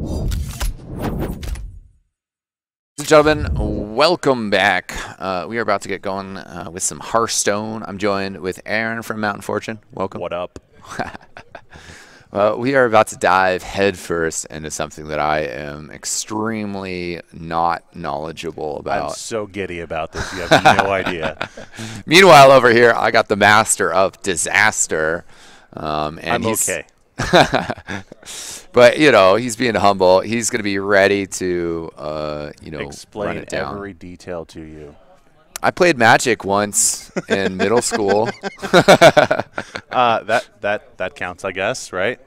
Ladies and gentlemen, welcome back. We are about to get going with some Hearthstone. I'm joined with Aaron from Mountain Fortune. Welcome. What up? We are about to dive headfirst into something that I am extremely not knowledgeable about. I'm so giddy about this. You have no idea. Meanwhile, over here, I got the master of disaster. And I'm okay. But, you know, he's being humble. He's going to be ready to, you know, explain run it down. every detail to you. I played Magic once in middle school. That counts, I guess, right?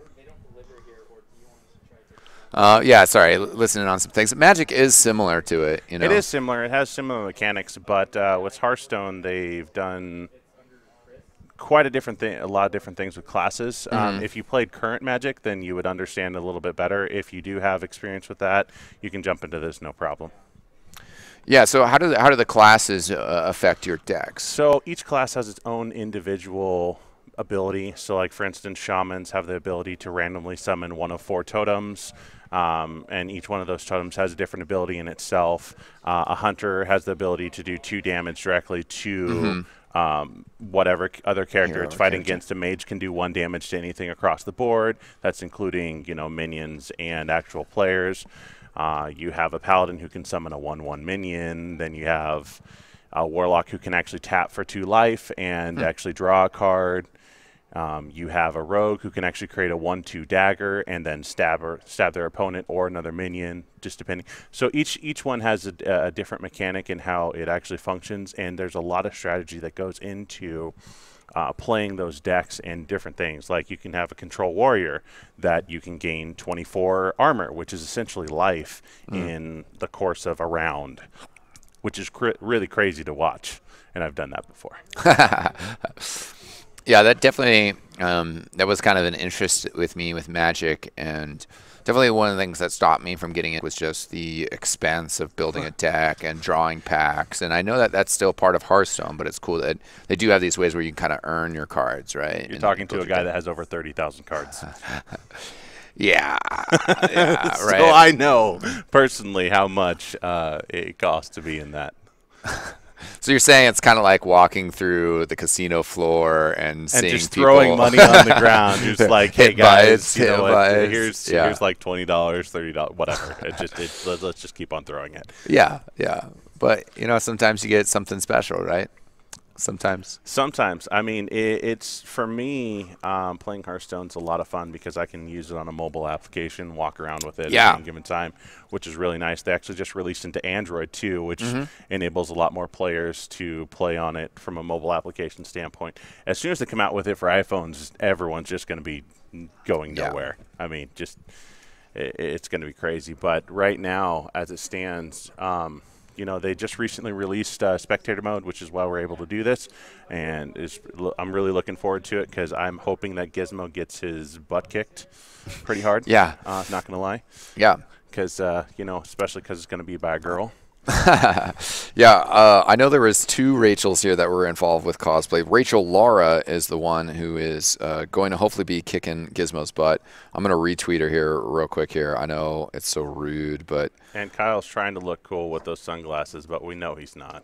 Yeah, sorry, listening on some things. Magic is similar to it, you know. It is similar. It has similar mechanics, but with Hearthstone, they've done quite a lot of different things with classes. If you played current Magic, then you would understand a little bit better. If you do have experience with that, you can jump into this no problem. Yeah, so how do the classes affect your decks? So each class has its own individual ability. So like, for instance, Shamans have the ability to randomly summon one of 4 totems, and each one of those totems has a different ability in itself. A Hunter has the ability to do 2 damage directly to whatever other character it's fighting against. A Mage can do 1 damage to anything across the board. That's including, you know, minions and actual players. You have a Paladin who can summon a 1/1 minion. Then you have a Warlock who can actually tap for 2 life and actually draw a card. You have a Rogue who can actually create a 1/2 dagger and then stab their opponent or another minion, just depending. So each one has a different mechanic in how it actually functions, and there's a lot of strategy that goes into playing those decks and different things. Like, you can have a Control Warrior that you can gain 24 armor, which is essentially life in the course of a round, which is really crazy to watch, and I've done that before. Yeah, that definitely that was kind of an interest with me with Magic, and definitely one of the things that stopped me from getting it was just the expense of building a deck and drawing packs. And I know that that's still part of Hearthstone, but it's cool that they do have these ways where you can kind of earn your cards, right? You're talking to a guy that has over 30,000 cards. Yeah, yeah, So right. I know personally how much it costs to be in that. So you're saying it's kind of like walking through the casino floor and seeing just people throwing money on the ground. You're just like, hey guys, you know what, here's like $20, $30, whatever. Let's just keep on throwing it. Yeah, yeah. But you know, sometimes you get something special, right? Sometimes. I mean, it's for me, playing Hearthstone's a lot of fun because I can use it on a mobile application, walk around with it at any given time, which is really nice. They actually just released into Android too, which enables a lot more players to play on it from a mobile application standpoint. As soon as they come out with it for iPhones, everyone's just going to be going nowhere. I mean, it's going to be crazy. But right now, as it stands, you know, they just recently released spectator mode, which is why we're able to do this, and I'm really looking forward to it because I'm hoping that Gizmo gets his butt kicked pretty hard. Yeah. Not gonna lie. Yeah. Because you know, especially because it's gonna be by a girl. Yeah, I know there was 2 Rachels here that were involved with cosplay. Rachel Laura is the one who is going to hopefully be kicking Gizmo's butt. I'm going to retweet her here real quick here. I know it's so rude, but... And Kyle's trying to look cool with those sunglasses, but we know he's not.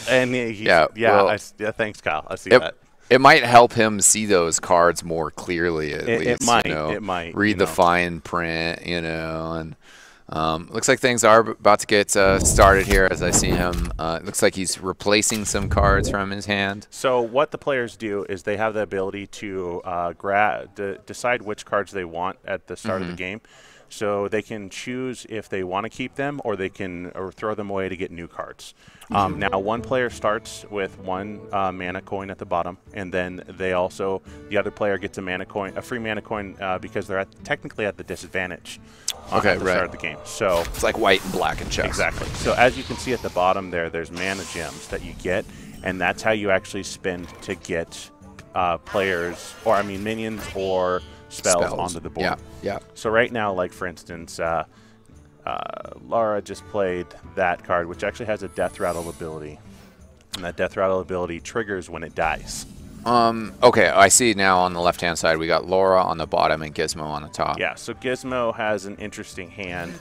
And thanks, Kyle. I see that. It might help him see those cards more clearly, at least. It might. You know, it might. Read the fine print, you know, and... looks like things are about to get started here as I see him. It looks like he's replacing some cards from his hand. So what the players do is they have the ability to decide which cards they want at the start of the game. So they can choose if they want to keep them or they can throw them away to get new cards. Now, one player starts with 1 mana coin at the bottom, and then the other player gets a free mana coin because they're technically at the disadvantage at the start of the game. So it's like white and black in chess. Exactly. So as you can see at the bottom there's mana gems that you get, and that's how you actually spend to get minions or spells onto the board. Yeah. So right now, like for instance, Laura just played that card, which actually has a Death Rattle ability, and that Death Rattle ability triggers when it dies. Okay, I see now on the left-hand side we got Laura on the bottom and Gizmo on the top. Yeah, so Gizmo has an interesting hand.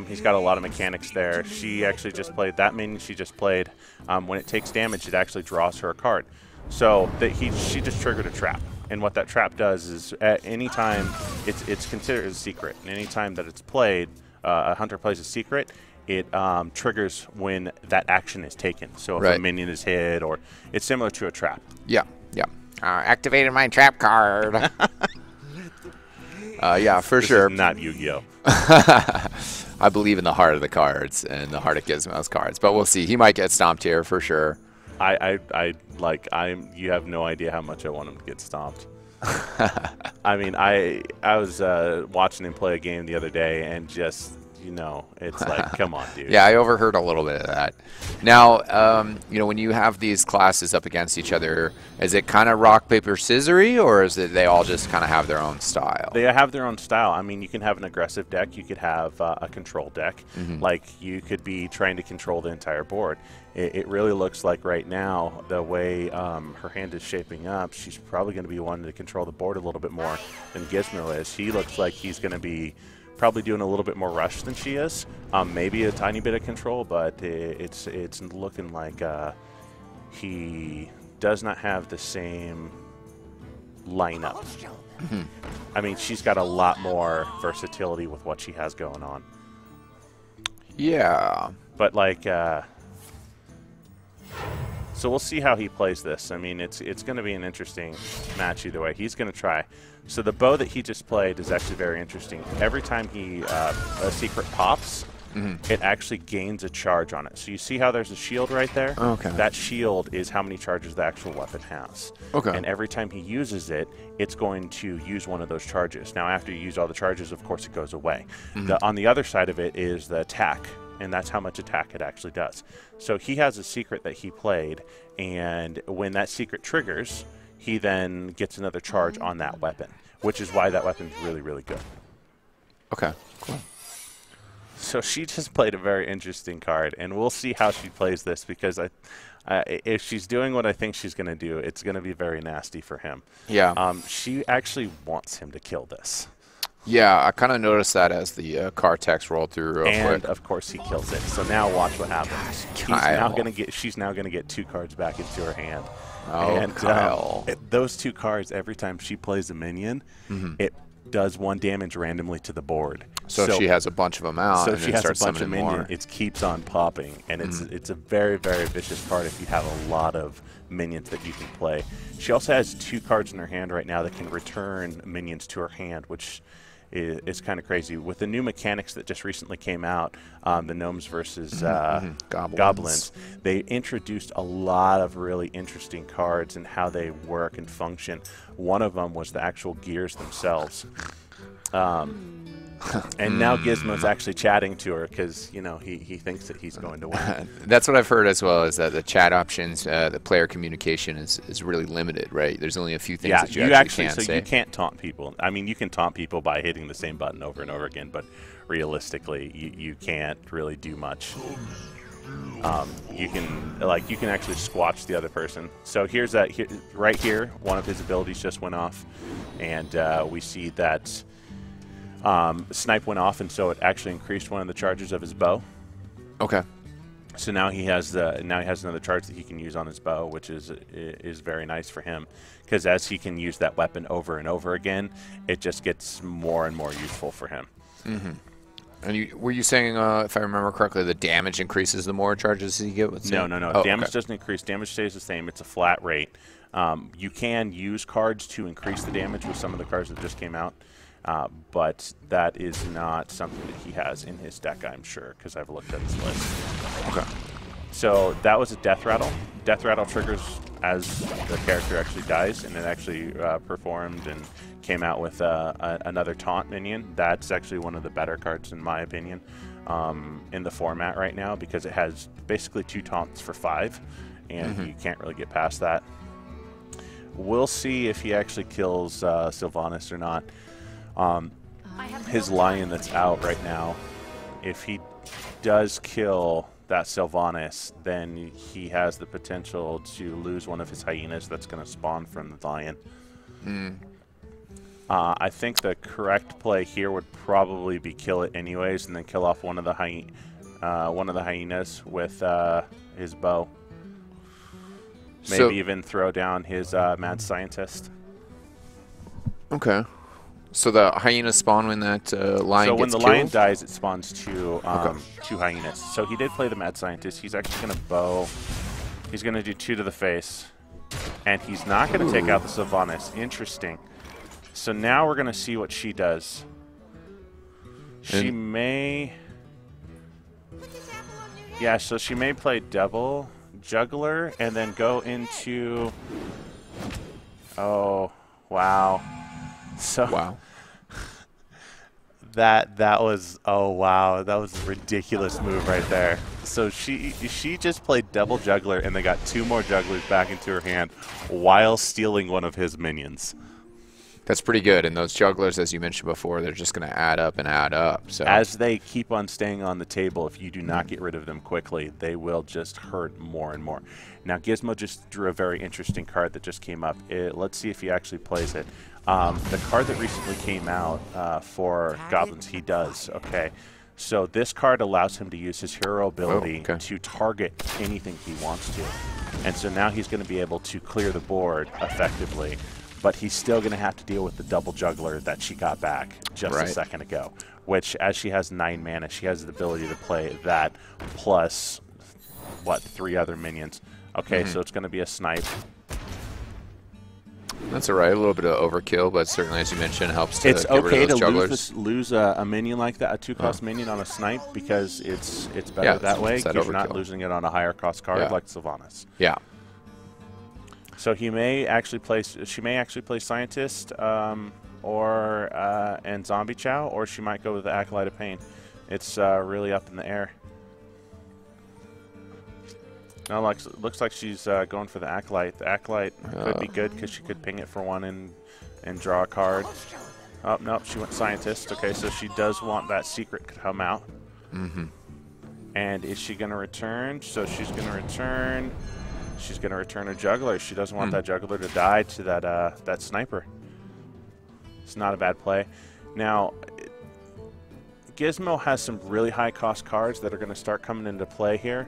He's got a lot of mechanics there. She actually just played that minion she just played. When it takes damage, it actually draws her a card. So she just triggered a trap. And what that trap does is at any time, it's considered a secret. And any time that it's played, a hunter plays a secret, it triggers when that action is taken. So if a minion is hit, or it's similar to a trap. Yeah, yeah. Activated my trap card. Yeah, for sure. This is not Yu-Gi-Oh. I believe in the heart of the cards and the heart of Gizmo's cards, but we'll see. He might get stomped here for sure. You have no idea how much I want him to get stomped. I mean, I was watching him play a game the other day, and just, you know, it's like, come on, dude. Yeah, I overheard a little bit of that. Now, you know, when you have these classes up against each other, is it kind of rock, paper, scissory, or is it they all just kind of have their own style? They have their own style. I mean, you can have an aggressive deck. You could have a control deck. Like, you could be trying to control the entire board. It really looks like right now, the way her hand is shaping up, she's probably going to be wanting to control the board a little bit more than Gizmo is. He looks like he's going to be probably doing a little bit more rush than she is. Maybe a tiny bit of control, but it's looking like he does not have the same lineup. I mean, she's got a lot more versatility with what she has going on. Yeah. But like, so we'll see how he plays this. I mean, it's going to be an interesting match either way. He's going to try. So the bow that he just played is actually very interesting. Every time a secret pops, it actually gains a charge on it. So you see how there's a shield right there? Okay. That shield is how many charges the actual weapon has. Okay. And every time he uses it, it's going to use one of those charges. Now, after you use all the charges, of course, it goes away. On the other side of it is the attack, and that's how much attack it actually does. So he has a secret that he played, and when that secret triggers, he then gets another charge on that weapon, which is why that weapon's really, really good. Okay, cool. So she just played a very interesting card, and we'll see how she plays this, because if she's doing what I think she's going to do, it's going to be very nasty for him. Yeah. She actually wants him to kill this. Yeah, I kind of noticed that as the card text rolled through real and quick. Of course he kills it. So now watch what happens. She's now gonna get 2 cards back into her hand. Oh, and Kyle. Those 2 cards, every time she plays a minion, it does 1 damage randomly to the board. So if she has a bunch of them out, so and if she then has a starts bunch of summoning minions, more. it keeps on popping, and it's a very, very vicious card if you have a lot of minions that you can play. She also has 2 cards in her hand right now that can return minions to her hand, which is kind of crazy. With the new mechanics that just recently came out, the Gnomes versus Goblins, they introduced a lot of really interesting cards and how they work and function. One of them was the actual gears themselves. And now Gizmo's actually chatting to her because, you know, he thinks that he's going to win. That's what I've heard as well, is that the chat options, the player communication is really limited, right? There's only a few things that you actually can't say. You can't taunt people. I mean, you can taunt people by hitting the same button over and over again, but realistically, you can't really do much. You can actually squash the other person. So here's that. Right here, one of his abilities just went off, and we see that Snipe went off, and so it actually increased one of the charges of his bow. Okay. So now he has another charge that he can use on his bow, which is very nice for him, because as he can use that weapon over and over again, it just gets more and more useful for him. And were you saying, if I remember correctly, the damage increases the more charges you get? No. Oh, damage doesn't increase. Damage stays the same. It's a flat rate. You can use cards to increase the damage with some of the cards that just came out. But that is not something that he has in his deck, I'm sure, because I've looked at his list. Okay. So that was a Death Rattle. Death Rattle triggers as the character actually dies, and it actually performed and came out with another Taunt minion. That's actually one of the better cards, in my opinion, in the format right now, because it has basically 2 Taunts for 5, and you can't really get past that. We'll see if he actually kills Sylvanas or not. His Lion that's out right now, if he does kill that Sylvanas, then he has the potential to lose one of his hyenas that's going to spawn from the lion. I think the correct play here would probably be kill it anyways, and then kill off one of the hyenas with his bow. Maybe even throw down his mad scientist. Okay. So the hyenas spawn when that lion So gets when the killed? lion dies, it spawns two hyenas. So he did play the mad scientist. He's actually going to bow. He's going to do 2 to the face. And he's not going to take out the Sylvanas. Interesting. So now we're going to see what she does. She may... Yeah, so she may play double juggler and then go into... Oh, wow. So Wow. that was that was a ridiculous move right there. So she just played double juggler and then got 2 more jugglers back into her hand while stealing one of his minions. That's pretty good. And those jugglers, as you mentioned before, they're just going to add up and add up. So as they keep on staying on the table, if you do not get rid of them quickly, they will just hurt more and more. Now, Gizmo just drew a very interesting card that just came up. Let's see if he actually plays it. The card that recently came out for Goblins, he does. Okay. So this card allows him to use his hero ability to target anything he wants to. And so now he's going to be able to clear the board effectively. But he's still going to have to deal with the double juggler that she got back just a second ago. Which, as she has 9 mana, she has the ability to play that plus, 3 other minions. Okay, so it's going to be a snipe. that's all right. A little bit of overkill, but certainly, as you mentioned, helps to It's get rid okay of those to jugglers. lose a minion like that, a 2-cost minion on a snipe, because it's better that way. Because you're not losing it on a higher cost card like Sylvanas. Yeah. So he may actually play. She may actually play Scientist, and Zombie Chow, or she might go with the Acolyte of Pain. It's really up in the air. No, looks like she's going for the Acolyte. The Acolyte could be good because she could ping it for 1 and draw a card. Oh, nope, she went Scientist. Okay, so she does want that secret to come out. And is she going to return? So she's going to return. She's going to return a juggler. She doesn't want that juggler to die to that sniper. It's not a bad play. Now, Gizmo has some really high-cost cards that are going to start coming into play here.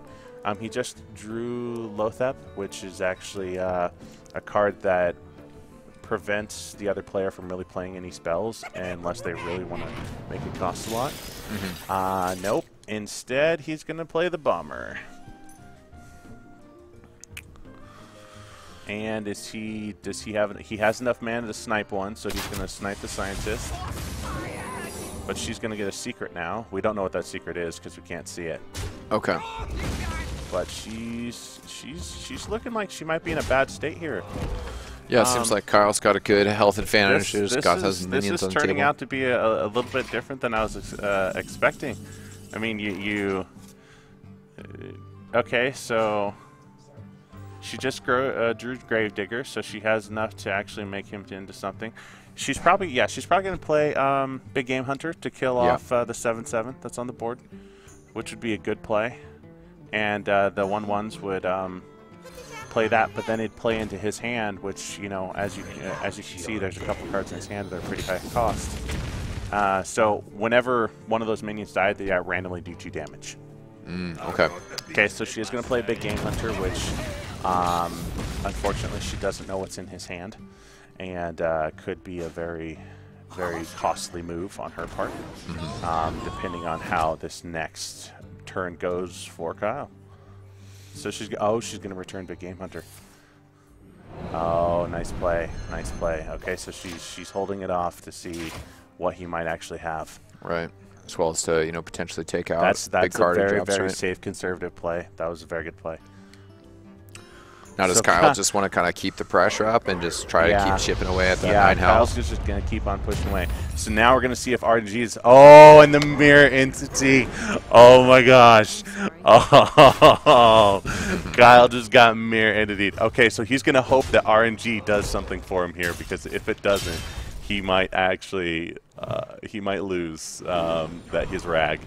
He just drew Lothep, which is actually a card that prevents the other player from really playing any spells unless they really want to make it cost a lot. Nope. Instead, he's going to play the Bomber. And does he have? He has enough mana to snipe one, so he's going to snipe the Scientist. But she's going to get a secret now. We don't know what that secret is because we can't see it. Okay. But she's looking like she might be in a bad state here. Yeah, it seems like Kyle's got a good health advantage. This is turning out to be a little bit different than I was expecting. I mean, okay, so she just drew Gravedigger, so she has enough to actually make him into something. She's probably going to play Big Game Hunter to kill off the 7/7 that's on the board, which would be a good play. And the 1/1s would play that, but then it'd play into his hand, which, you know, as you can see, there's a couple cards in his hand that are pretty high cost. So whenever one of those minions died, they randomly do 2 damage. Okay. Okay, so she is going to play Big Game Hunter, which unfortunately she doesn't know what's in his hand, and could be a very, very costly move on her part, depending on how this next turn goes for Kyle. So she's going to return Big Game Hunter. Oh, nice play, nice play. Okay, so she's holding it off to see what he might actually have. Right, as well as to potentially take out that's big card a very drops, very right? safe conservative play. That was a very good play. Now does Kyle just want to kind of keep the pressure up and just try to keep chipping away at that 9 health? Kyle's just going to keep on pushing away. So now we're going to see if RNG is... Oh, and the Mirror Entity. Oh, my gosh. Oh, Kyle just got Mirror Entity. Okay, so he's going to hope that RNG does something for him here, because if it doesn't, he might actually... he might lose his rag.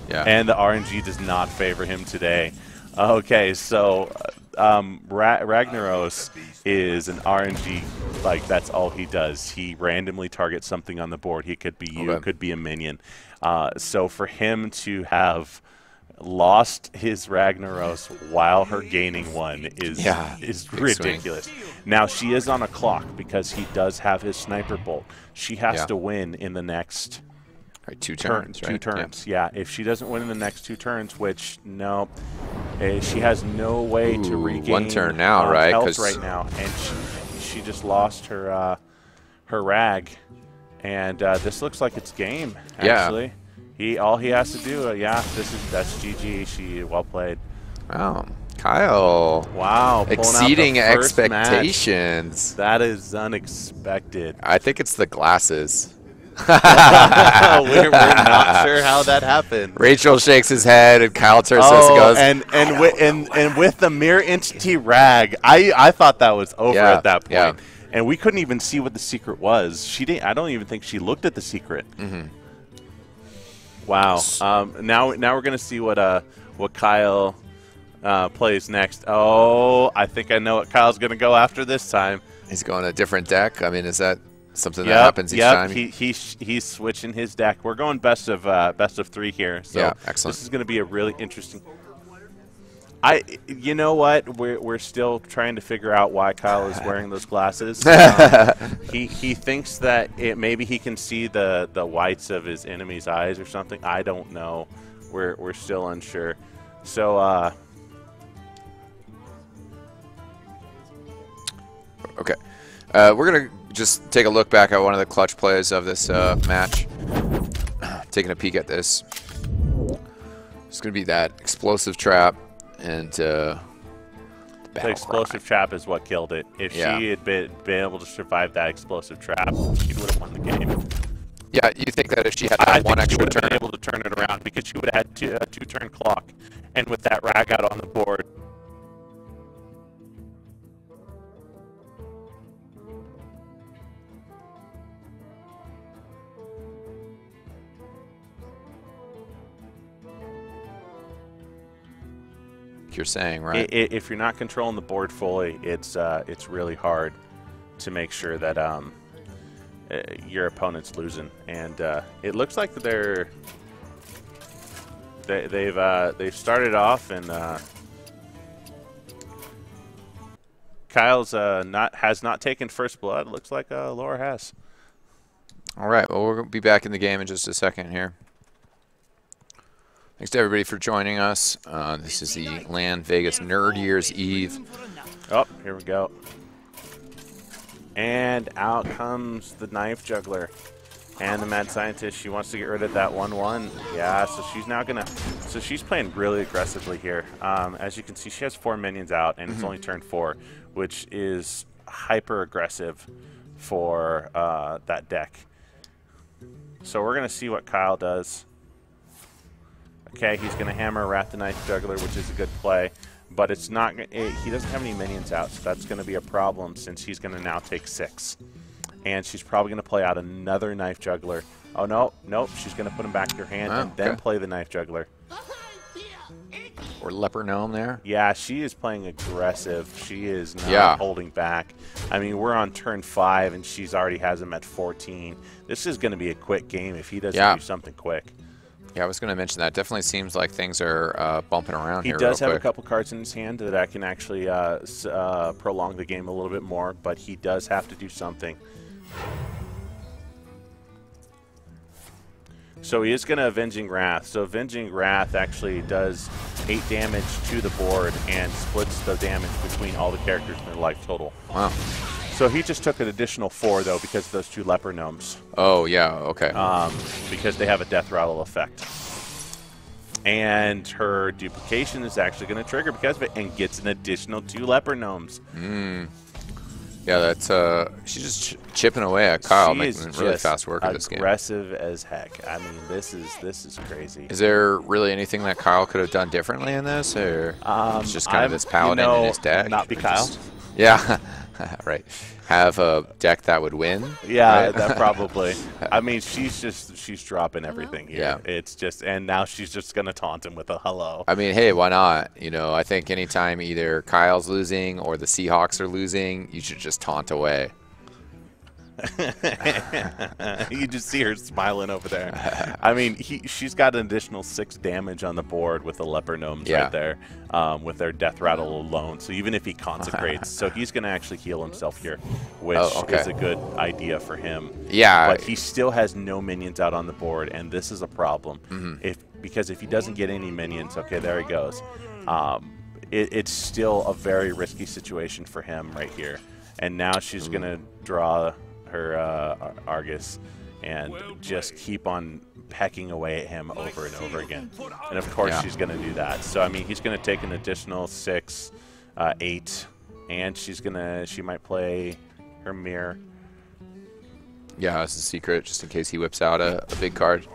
Yeah. And the RNG does not favor him today. Okay, so Ragnaros is an RNG, like that's all he does. He randomly targets something on the board. He could be you, could be a minion. So for him to have lost his Ragnaros while her gaining one is ridiculous. Swing. Now she is on a clock because he does have his sniper bolt. She has to win in the next 2 turns. Two turns. Yeah. If she doesn't win in the next 2 turns, which no, she has no way to regain 1 turn now, right? Health right now, and she just lost her her rag, and this looks like it's game. Actually. Yeah. All he has to do, that's GG. She well played. Wow, Kyle. Wow, exceeding expectations. Match. That is unexpected. I think it's the glasses. we're not sure how that happened. Rachel shakes his head, and Kyle turns to us and goes, and with the mirror entity rag, I thought that was over at that point. Yeah. And we couldn't even see what the secret was. She didn't. I don't even think she looked at the secret. Wow. Now we're gonna see what Kyle plays next. Oh, I think I know what Kyle's gonna go after this time. He's going a different deck. I mean, is that something that happens each time? He's switching his deck. We're going best of 3 here. So excellent. This is gonna be a really interesting. You know what? We're still trying to figure out why Kyle is wearing those glasses. He thinks that maybe he can see the whites of his enemy's eyes or something. I don't know. We're still unsure. So okay, we're gonna just take a look back at one of the clutch plays of this match. Taking a peek at this. It's gonna be that explosive trap. And the explosive trap is what killed it. If she had been able to survive that explosive trap, she would have won the game. Yeah, you think that if she had that one extra turn, been able to turn it around because she would have had a 2-turn clock, and with that rag out on the board. You're saying, right? If you're not controlling the board fully, it's really hard to make sure that your opponent's losing. And it looks like they've started off, and Kyle's has not taken first blood. It looks like Laura has. All right. Well, we'll be back in the game in just a second here. Thanks to everybody for joining us. This is the LAN Vegas Nerd Year's Eve. Oh, here we go. And out comes the Knife Juggler and the Mad Scientist. She wants to get rid of that 1/1. Yeah, so she's now gonna. So she's playing really aggressively here. As you can see, she has 4 minions out, and it's only turn 4, which is hyper aggressive for that deck. So we're gonna see what Kyle does. Okay, he's going to hammer Wrath the Knife Juggler, which is a good play, but it's not. He doesn't have any minions out, so that's going to be a problem since he's going to now take 6. And she's probably going to play out another Knife Juggler. Oh, no, nope, she's going to put him back in her hand and then play the Knife Juggler. Or Leper Gnome there. Yeah, she is playing aggressive. She is not holding back. I mean, we're on turn 5, and she's already has him at 14. This is going to be a quick game if he doesn't do something quick. Yeah, I was going to mention that. Definitely seems like things are bumping around here. He does have a couple cards in his hand that can actually prolong the game a little bit more, but he does have to do something. So he is going to Avenging Wrath. So Avenging Wrath actually does 8 damage to the board and splits the damage between all the characters in their life total. Wow. So he just took an additional 4, though, because of those 2 Leper Gnomes. Oh, yeah, okay. Because they have a Death Rattle effect. And her duplication is actually going to trigger because of it and gets an additional 2 Leper Gnomes. Yeah, that's she's just chipping away at Kyle, making really fast work of this game. Aggressive as heck. I mean, this is crazy. Is there really anything that Kyle could have done differently in this, or it's just kind of this paladin in his deck? Not be Kyle. Yeah. Right. Have a deck that would win. Yeah, right? that probably. I mean, she's dropping everything here. Yeah. It's just, and now she's just gonna taunt him with a hello. I mean, hey, why not? You know, I think anytime either Kyle's losing or the Seahawks are losing, you should just taunt away. You just see her smiling over there. I mean, she's got an additional 6 damage on the board with the leper gnomes right there, with their death rattle alone. So even if he consecrates, so he's going to actually heal himself here, which is a good idea for him. Yeah, but he still has no minions out on the board, and this is a problem. Because if he doesn't get any minions, okay, there he goes. It's still a very risky situation for him right here. And now she's going to draw her Argus and just keep on pecking away at him over and over again. And of course she's going to do that. So I mean, he's going to take an additional 6, 8, and she might play her mirror. Yeah, it's a secret just in case he whips out a big card.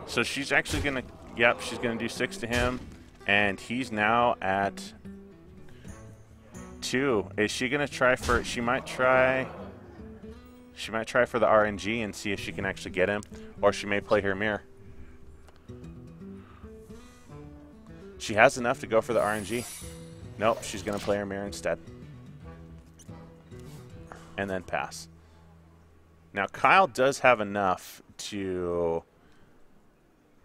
So she's actually going to, she's going to do 6 to him, and he's now at 2. Is she going to try for? She might try for the RNG and see if she can actually get him, or she may play her mirror. She has enough to go for the RNG. Nope, she's going to play her mirror instead. And then pass. Now, Kyle does have enough to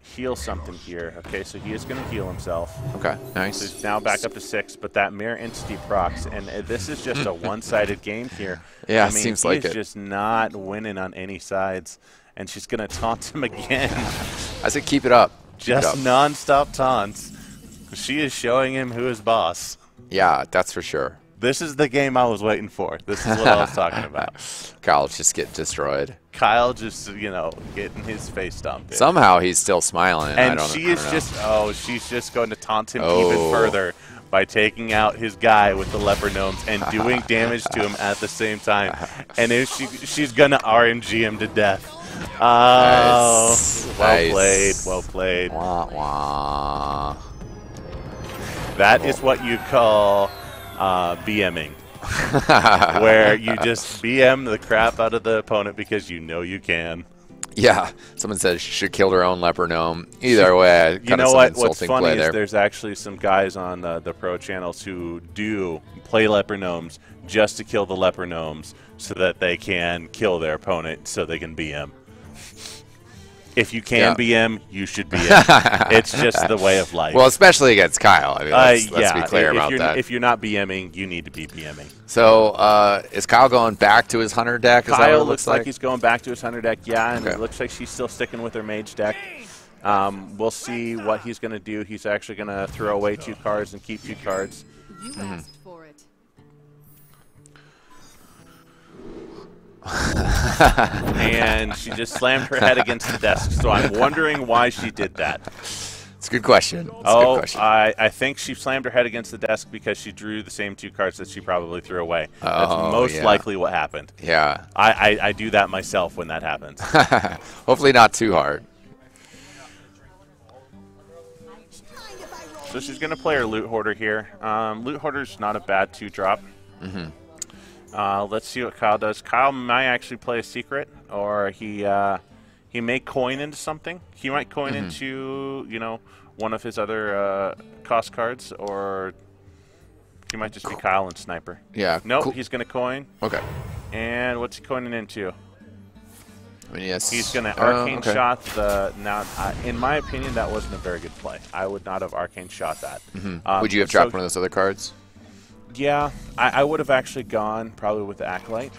heal something here. Okay, so he is going to heal himself. Okay, nice. So he's now back up to 6, but that mirror entity procs, and this is just a one-sided game here. Yeah, I mean, seems like it. He's just not winning on any sides, and she's going to taunt him again. I said keep it up. Just non-stop taunts. She is showing him who is boss. Yeah, that's for sure. This is the game I was waiting for. This is what I was talking about. Kyle just get destroyed. Kyle just, you know, getting his face stomped in. Somehow he's still smiling. And she's just going to taunt him even further by taking out his guy with the leper gnomes and doing damage to him at the same time. And if she's going to RNG him to death. Oh, nice. Well played, well played. Wah, wah. That is what you call BMing. Where you just BM the crap out of the opponent because you know you can. Yeah, someone said she should kill her own leper gnome. Either way, you know what? What's funny is there's actually some guys on the pro channels who do play leper gnomes just to kill the leper gnomes so that they can kill their opponent so they can BM. If you can BM, you should BM. It's just the way of life. Well, especially against Kyle. I mean, let's be clear about that. If you're not BMing, you need to be BMing. So is Kyle going back to his Hunter deck? Kyle looks like he's going back to his Hunter deck, and it looks like she's still sticking with her Mage deck. We'll see what he's going to do. He's actually going to throw away 2 cards and keep 2 cards. You asked for it. And she just slammed her head against the desk, so I'm wondering why she did that. It's a good question. Good question. I think she slammed her head against the desk because she drew the same 2 cards that she probably threw away. That's most likely what happened. Yeah. I do that myself when that happens. Hopefully not too hard. So she's going to play her Loot Hoarder here. Loot Hoarder's not a bad 2-drop. Let's see what Kyle does. Kyle might actually play a secret, or he may coin into something. He might coin into, you know, one of his other cost cards, or he might just be Kyle and Sniper. Yeah. Nope, he's going to coin. Okay. And what's he coining into? I mean, yes. He's going to Arcane Shot the... Now, in my opinion, that wasn't a very good play. I would not have Arcane Shot that. Would you have dropped one of those other cards? Yeah, I would have actually gone probably with the Acolyte.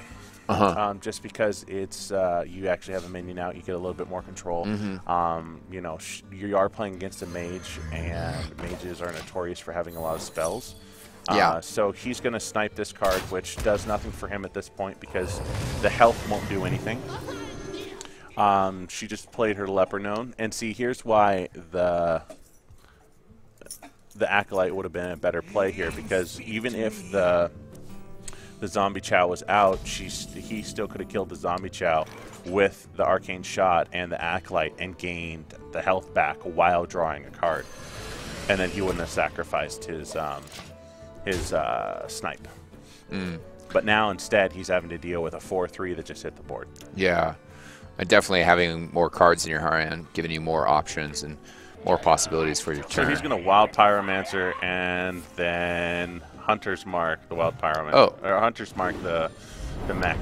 Just because it's you actually have a minion out, you get a little bit more control. You know, you are playing against a mage, and mages are notorious for having a lot of spells. So he's going to snipe this card, which does nothing for him at this point because the health won't do anything. She just played her Leper Gnome, and see, here's why the Acolyte would have been a better play here, because even if the Zombie Chow was out, he still could have killed the Zombie Chow with the Arcane Shot and the Acolyte and gained the health back while drawing a card, and then he wouldn't have sacrificed his snipe. But now instead he's having to deal with a 4-3 that just hit the board. Yeah, and definitely having more cards in your hand, giving you more options and more possibilities for your turn. So he's going to Wild Pyromancer and then Hunter's Mark the Wild Pyromancer. Oh. Or Hunter's Mark the mech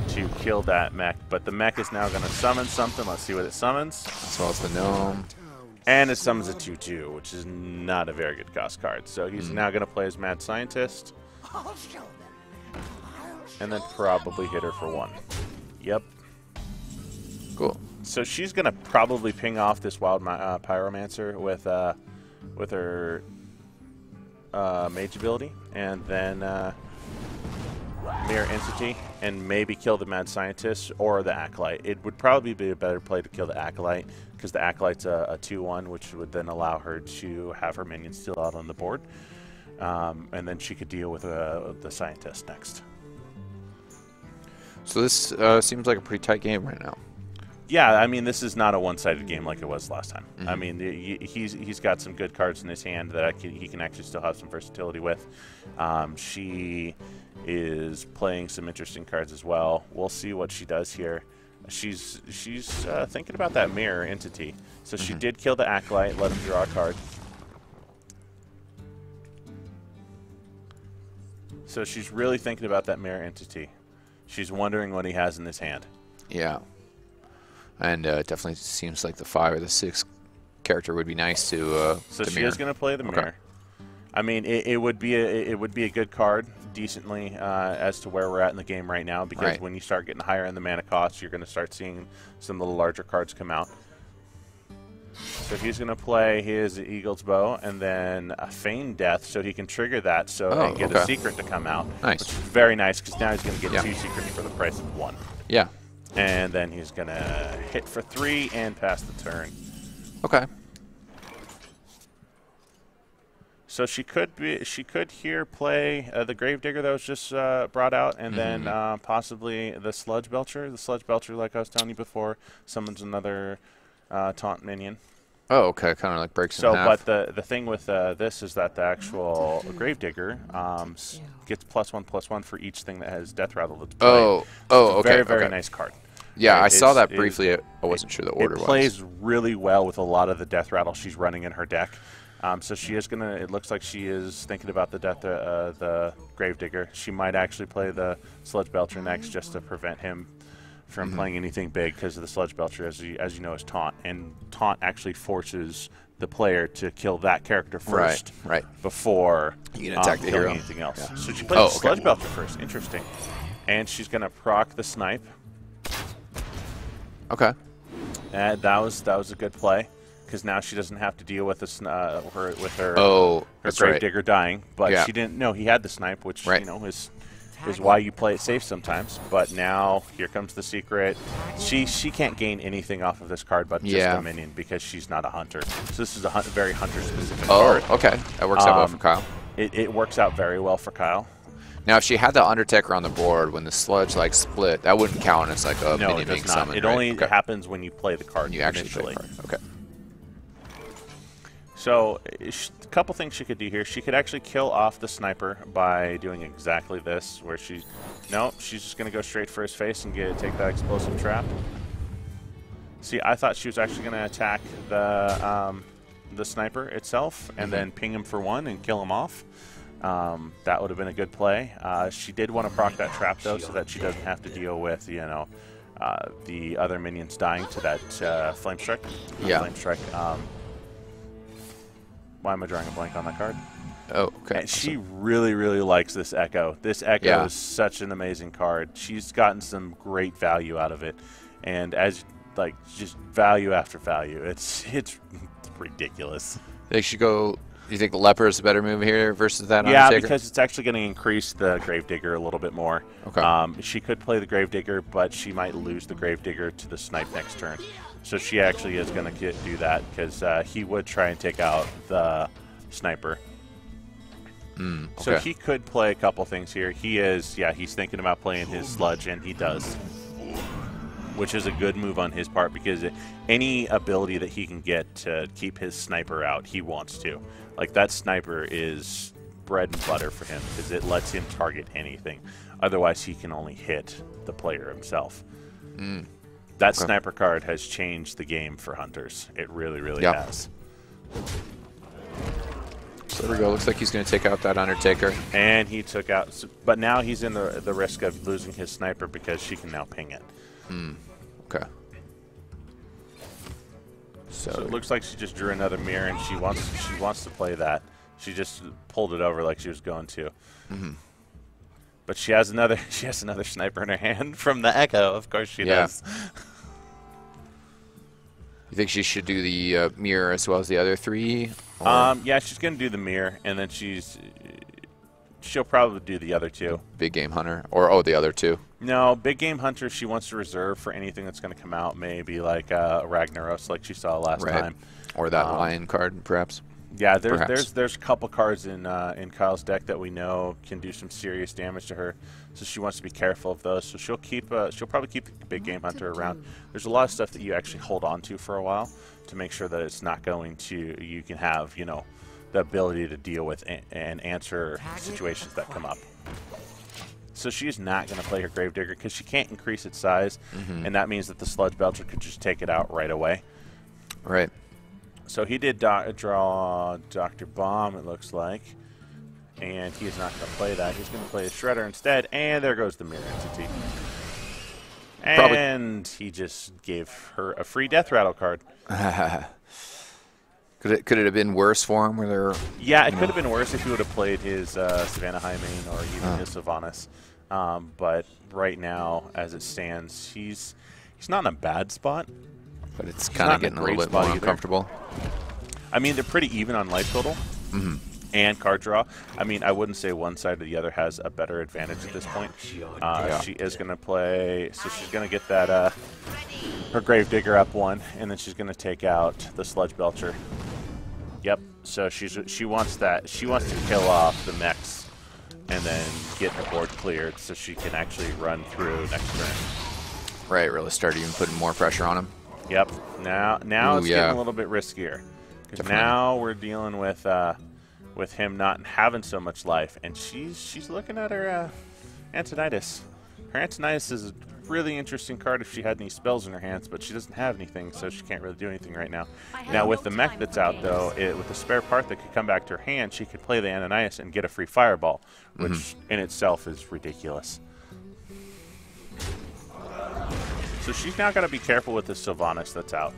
to kill that mech. But the mech is now going to summon something. Let's see what it summons. As well as the gnome. And it summons a 2/2, which is not a very good cost card. So he's now going to play as Mad Scientist. And then probably hit her for 1. Yep. Cool. So she's going to probably ping off this Wild Pyromancer with her Mage ability. And then Mirror Entity. And maybe kill the Mad Scientist or the Acolyte. It would probably be a better play to kill the Acolyte, because the Acolyte's a 2/1, which would then allow her to have her minions still out on the board. And then she could deal with the Scientist next. So this seems like a pretty tight game right now. Yeah, I mean, this is not a one-sided game like it was last time. I mean, he's got some good cards in his hand that he can actually still have some versatility with. She is playing some interesting cards as well. We'll see what she does here. She's thinking about that Mirror Entity. So she did kill the Acolyte, let him draw a card. So she's really thinking about that Mirror Entity. She's wondering what he has in his hand. Yeah. And definitely seems like the 5 or the 6 character would be nice to So to she mirror. is going to play the Mirror. I mean, it would be a good card, decently, as to where we're at in the game right now, because when you start getting higher in the mana cost, you're going to start seeing some little larger cards come out. So he's going to play his Eagle's Bow and then a Feign Death, so he can trigger that and get a secret to come out. Nice. Which is very nice, because now he's going to get 2 secrets for the price of 1. Yeah. And then he's going to hit for 3 and pass the turn. Okay. So she could here play the Gravedigger that was just brought out, and then possibly the Sludge Belcher. The Sludge Belcher, like I was telling you before, summons another taunt minion. Oh, okay. Kind of like breaks in half. But the thing with this is that the actual Gravedigger gets +1/+1 for each thing that has Death Rattle that's played. Okay. Very nice card. Yeah, I saw that briefly. I wasn't sure the order was. It plays really well with a lot of the Death Rattle she's running in her deck. So she is gonna. It looks like she is thinking about the Gravedigger. She might actually play the Sludge Belcher next, just to prevent him from playing anything big, because of the Sludge Belcher, as you know, is taunt, and taunt actually forces the player to kill that character first, before you can attack the hero. Anything else. Yeah. So she plays the Sludge Belcher first. Interesting. And she's gonna proc the Snipe. Okay. And that was a good play, because now she doesn't have to deal with her Gravedigger dying. But she didn't know he had the Snipe, which you know is why you play it safe sometimes. But now here comes the secret. She can't gain anything off of this card but just a minion, because she's not a hunter. So this is a very hunter specific card. Okay. That works out well for Kyle. It works out very well for Kyle. Now, if she had the Undertaker on the board when the Sludge split, that wouldn't count as like a minion being summoned. It only happens when you play the card. You actually play the card. Okay. So a couple things she could do here. She could actually kill off the Sniper by doing exactly this, where she's just going to go straight for his face and take that explosive trap. See, I thought she was actually going to attack the Sniper itself and then ping him for 1 and kill him off. That would have been a good play. She did want to proc that trap, though, so that she doesn't have to deal with, the other minions dying to that Flame Strike. Flame Strike. Why am I drawing a blank on that card? Oh, okay. And she really, really likes this Echo. This Echo is such an amazing card. She's gotten some great value out of it, and just value after value. It's ridiculous. They should go. You think the Leper is a better move here versus that? Yeah, Undertaker? because it's actually going to increase the Gravedigger a little bit more. Okay. She could play the Gravedigger, but she might lose the Gravedigger to the Snipe next turn. So she actually is going to do that, because he would try and take out the Sniper. Okay. So he could play a couple things here. He's thinking about playing his Sludge, and he does, which is a good move on his part, because any ability that he can get to keep his Sniper out, he wants to. Like, that Sniper is bread and butter for him, because it lets him target anything. Otherwise, he can only hit the player himself. That sniper card has changed the game for hunters. It really, really has. So there we go. Looks like he's going to take out that Undertaker. And he took out... But now he's in the risk of losing his sniper because she can now ping it. Okay. So it looks like she just drew another mirror, and she wants to play that. She just pulled it over like she was going to. But she has another sniper in her hand from the Echo. Of course she does. You think she should do the mirror as well as the other 3? Yeah, she's gonna do the mirror, and then she'll probably do the other 2. Big Game Hunter, or the other 2. No, Big Game Hunter she wants to reserve for anything that's gonna come out. Maybe like Ragnaros, like she saw last time, or that Lion card, perhaps. Yeah, there's a couple cards in Kyle's deck that we know can do some serious damage to her, so she wants to be careful of those. So she'll probably keep the Big Game Hunter around. There's a lot of stuff that you actually hold on to for a while to make sure that it's not going to. You can have the ability to deal with and answer situations that come up. So she's not going to play her Gravedigger because she can't increase its size, and that means that the Sludge Belcher could just take it out right away. Right. So he did draw Dr. Bomb, it looks like. And he's not going to play that. He's going to play a Shredder instead. And there goes the Mirror Entity. And he just gave her a free Death Rattle card. Could it have been worse for him? Yeah, it could have been worse if he would have played his Savannah Highmane or even his Sylvanas. But right now, as it stands, he's not in a bad spot. But it's kind of getting a little bit more uncomfortable. I mean, they're pretty even on life total and card draw. I mean, I wouldn't say one side or the other has a better advantage at this point. She is going to play, so she's going to get that her Gravedigger up 1, and then she's going to take out the Sludge Belcher. Yep. So she wants that. She wants to kill off the mechs and then get her board cleared so she can actually run through next turn. Right. Really start even putting more pressure on him. Yep. Now it's getting a little bit riskier because now we're dealing with him not having so much life, and she's looking at her Antonidas. Her Antonidas is a really interesting card if she had any spells in her hands, but she doesn't have anything, so she can't really do anything right now. Now with the mech that's out though, with the spare part that could come back to her hand, she could play the Ananias and get a free Fireball, which in itself is ridiculous. So she's now got to be careful with the Sylvanas that's out.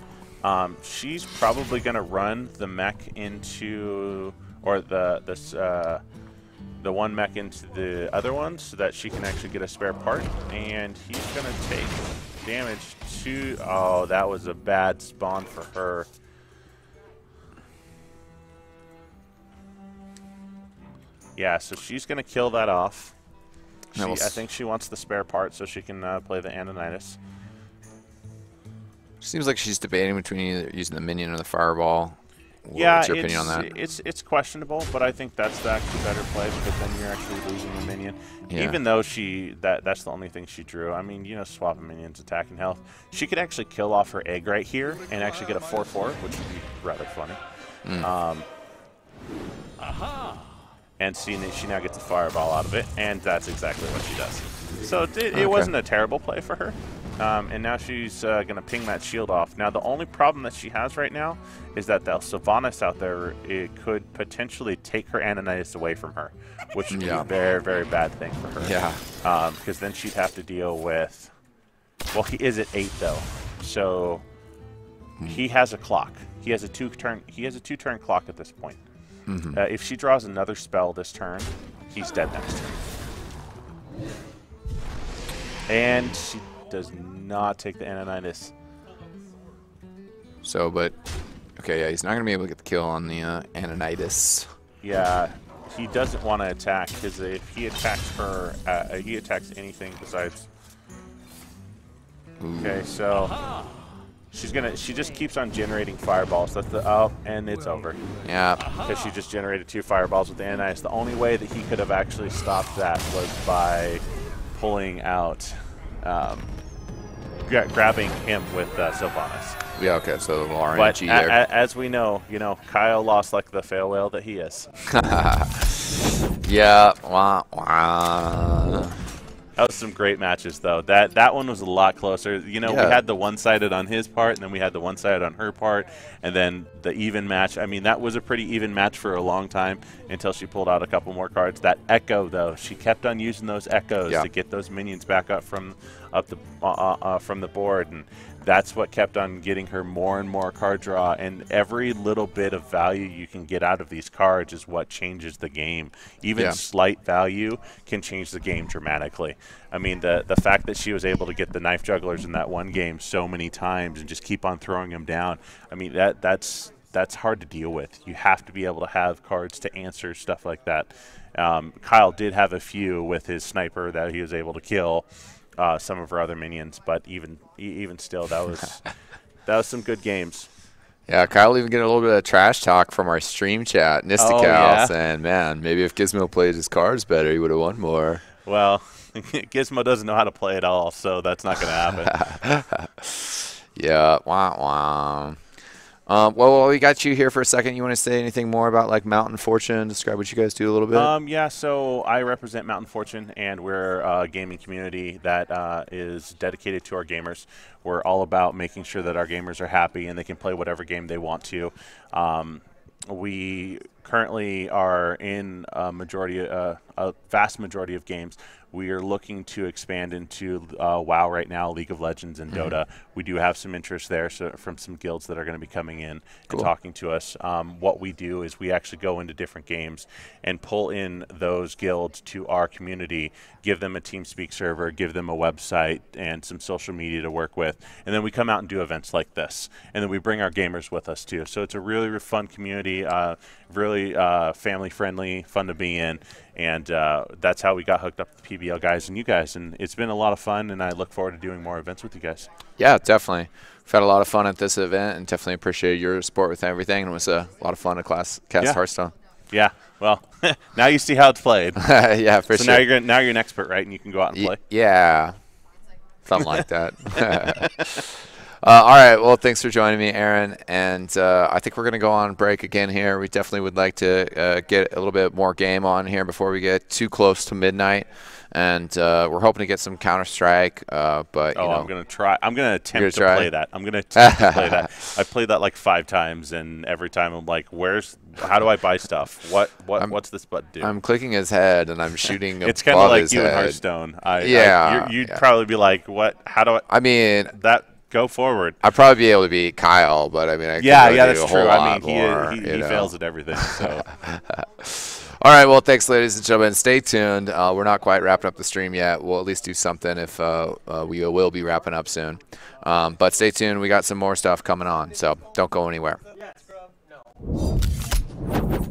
She's probably going to run the mech into, or the one mech into the other one so that she can actually get a spare part. And he's going to take damage to, oh, that was a bad spawn for her. Yeah, so she's going to kill that off. I think she wants the spare part so she can play the Ananias. Seems like she's debating between either using the minion or the Fireball. What's your opinion on that? It's questionable, but I think that's the actually better play because then you're actually losing the minion. Yeah. Even though that's the only thing she drew. I mean, swapping minions, attack, and health. She could actually kill off her egg right here and actually get a 4/4, which would be rather funny. And she now gets a Fireball out of it, and that's exactly what she does. So it wasn't a terrible play for her. And now she's going to ping that shield off. Now, the only problem that she has right now is that the Sylvanas out there, it could potentially take her Ananias away from her, which would be a very, very bad thing for her. Yeah. Because then she'd have to deal with... Well, he is at 8, though. So he has a clock. He has a two-turn clock at this point. If she draws another spell this turn, he's dead next turn. And she does not take the Ananias. So, but okay, yeah, he's not going to be able to get the kill on the Ananias. Yeah, he doesn't want to attack because if he attacks her, he attacks anything besides. Okay, so she just keeps on generating fireballs. That's and it's over. Yeah. Because she just generated 2 fireballs with the Ananias. The only way that he could have actually stopped that was by pulling out. Grabbing him with Sylvanas. Yeah, okay, so the RNG there. As we know, Kyle lost like the fail whale that he is. Yeah, wah, wah. That was some great matches, though. That one was a lot closer. You know, we had the one-sided on his part, and then we had the one-sided on her part, and then the even match. I mean, that was a pretty even match for a long time until she pulled out a couple more cards. That echo, though, she kept on using those echoes to get those minions back up from the board, and that's what kept on getting her more and more card draw. And every little bit of value you can get out of these cards is what changes the game. Even slight value can change the game dramatically. I mean, the fact that she was able to get the knife jugglers in that one game so many times and just keep on throwing them down, I mean, that's hard to deal with. You have to be able to have cards to answer stuff like that. Kyle did have a few with his sniper that he was able to kill some of her other minions, but even still, that was some good games. Yeah, Kyle even getting a little bit of trash talk from our stream chat. Nistical saying, man, maybe if Gizmo played his cards better, he would have won more. Well, Gizmo doesn't know how to play at all, so that's not going to happen. Yeah, wah, wah. Well, we got you here for a second. You want to say anything more about like Mountain Fortune? Describe what you guys do a little bit. Yeah, so I represent Mountain Fortune, and we're a gaming community that is dedicated to our gamers. We're all about making sure that our gamers are happy and they can play whatever game they want to. We currently are in a vast majority of games. We are looking to expand into WoW right now, League of Legends, and Dota. We do have some interest there from some guilds that are going to be coming in and talking to us. What we do is we actually go into different games and pull in those guilds to our community, give them a TeamSpeak server, give them a website and some social media to work with, and then we come out and do events like this. And then we bring our gamers with us too. So it's a really fun community, really family-friendly, fun to be in. And that's how we got hooked up with the PBL guys and you guys. And it's been a lot of fun, and I look forward to doing more events with you guys. Yeah, definitely. We've had a lot of fun at this event, and definitely appreciate your support with everything. And it was a lot of fun to cast Hearthstone. Yeah, well, now you see how it's played. Yeah, for sure. So now you're an expert, right? And you can go out and play. Yeah, something like that. All right, well, thanks for joining me, Aaron. And I think we're going to go on break again here. We definitely would like to get a little bit more game on here before we get too close to midnight. And we're hoping to get some Counter-Strike, but you know. I'm going to try. I'm going to attempt to play that. I'm going to attempt to play that. I've played that like 5 times, and every time I'm like, how do I buy stuff? What's this button do? I'm clicking his head, and I'm shooting It's kind of like you in Hearthstone. You'd probably be like, what? How do I? I mean. Go forward. I'd probably be able to beat Kyle, but I mean, I that's do true. I mean, he fails at everything. So. All right, well, thanks, ladies and gentlemen. Stay tuned. We're not quite wrapping up the stream yet. We'll at least do something if we will be wrapping up soon. But stay tuned. We got some more stuff coming on, so don't go anywhere. Yes, bro. No.